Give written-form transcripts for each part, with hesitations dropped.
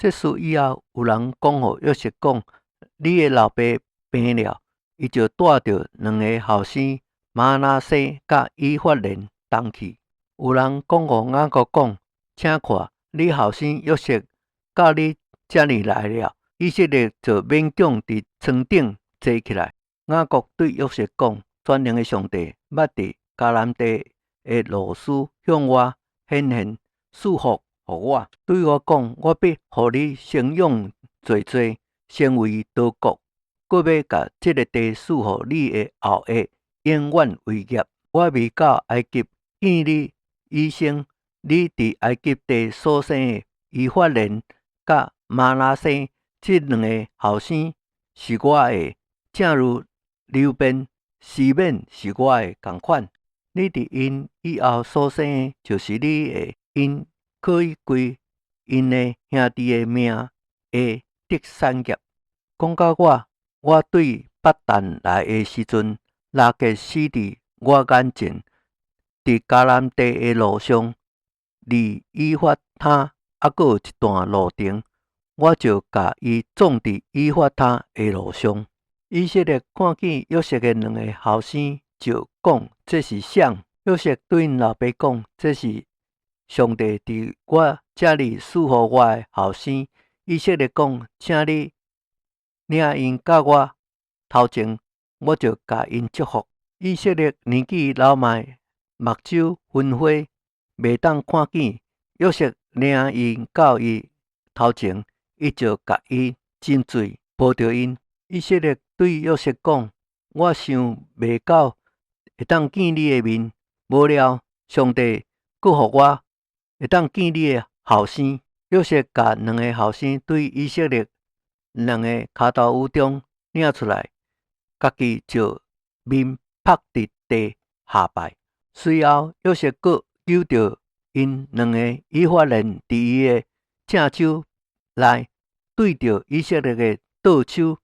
这事以后，有人讲互约瑟讲，你的老爸病了，伊就带着2个后生玛拿西甲以法莲东去。有人讲互雅各讲，请看，你后生约瑟到你这里来了，以色列就勉强伫床顶坐起来。雅各对约瑟讲，全能的上帝捌伫迦南地的路斯向我显现祝福予我，对我讲，我必予你生养济济，成为多国，搁要甲这个地赐予你的后裔，永远为业。我未到埃及见你以前，你伫埃及地所生的以法莲甲玛拿西这2个后生是我的，正如流便、西缅是我的同款。你伫因以后所生的，就是你的，因可以归因的兄弟的名的得产业。讲到我对巴旦来的时阵，拉结死伫我眼前，伫迦南地的路上，离以法他还有一段路程，我就甲伊撞伫以法他的路上。以色列看见约瑟的2个后生，就讲这是谁？约瑟对因老爸讲，这是上帝伫我这里赐予我的后生。以色列讲，请你领因甲我头前，我就甲因祝福。以色列年纪老迈，目睭昏花，袂当看见。约瑟领因到伊头前，伊就甲伊浸水，抱着因。以色列对约瑟讲，我想袂到会当见你的面，无料上帝搁予我会当见你的后生。约瑟甲2个后生对以色列2个骹头有中领出来，家己就面趴伫地下拜。随后约瑟搁揪着因2个以法莲伫伊的正手内，对着以色列的倒手；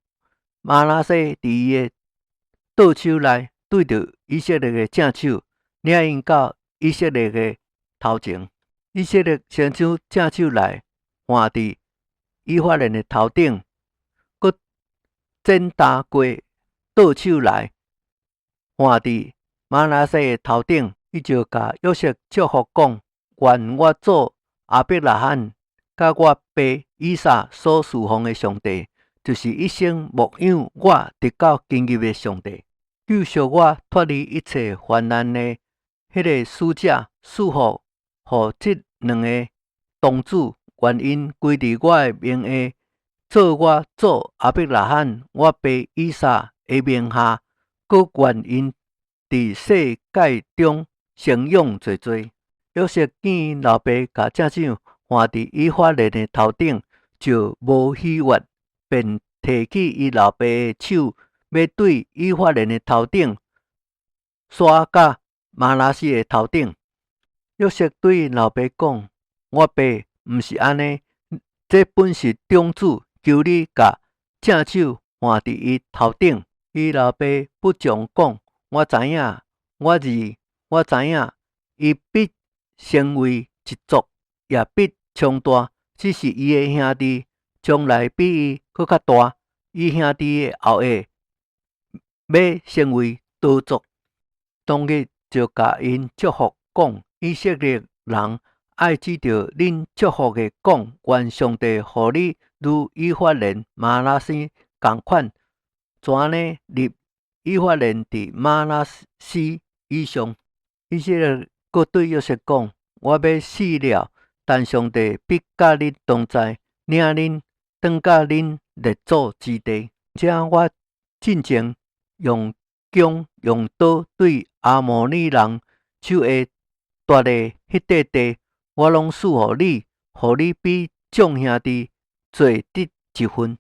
玛拿西伫伊的倒手内，对着以色列的正手，领因到以色列的头前。以色列先将正手内换伫以法莲的头顶，搁转搭过倒手内换伫玛拿西的头顶。伊就甲约瑟祝福讲，愿我祖亚伯拉罕甲我爸以撒所侍奉的上帝，就是一生牧养我直到今日的上帝，救赎我脱离一切患难的迄个使者，赐福予这2个童子，愿因归伫我的名下，做我祖亚伯拉罕、我爸以撒的名下，搁愿因伫世界中生养济济。约瑟见因老爸甲正手换伫以法莲的头顶，就无喜悦，便提起伊老爸的手，要对以法莲的头顶刷甲玛拿西的头顶。约瑟对因老爸讲，我爸毋是安尼，这本是种子，求你甲正手换伫伊头顶。伊老爸不将讲，我知影，我知影，伊必成为一族，也必强大。只是伊的兄弟将来比伊搁较大，伊兄弟的后裔要成为多族。当日就甲因祝福讲，以色列人爱指着恁祝福的讲，愿上帝予你如以法莲、玛拿西同款。怎呢？立以法莲伫玛拿西以上。以色列搁对约瑟讲，我要死了，但上帝必甲恁同在，领恁转到恁列祖之地。且我进前用弓用刀对阿摩利人手下夺的迄块地，我拢赐予你，予你比众兄弟多得1分。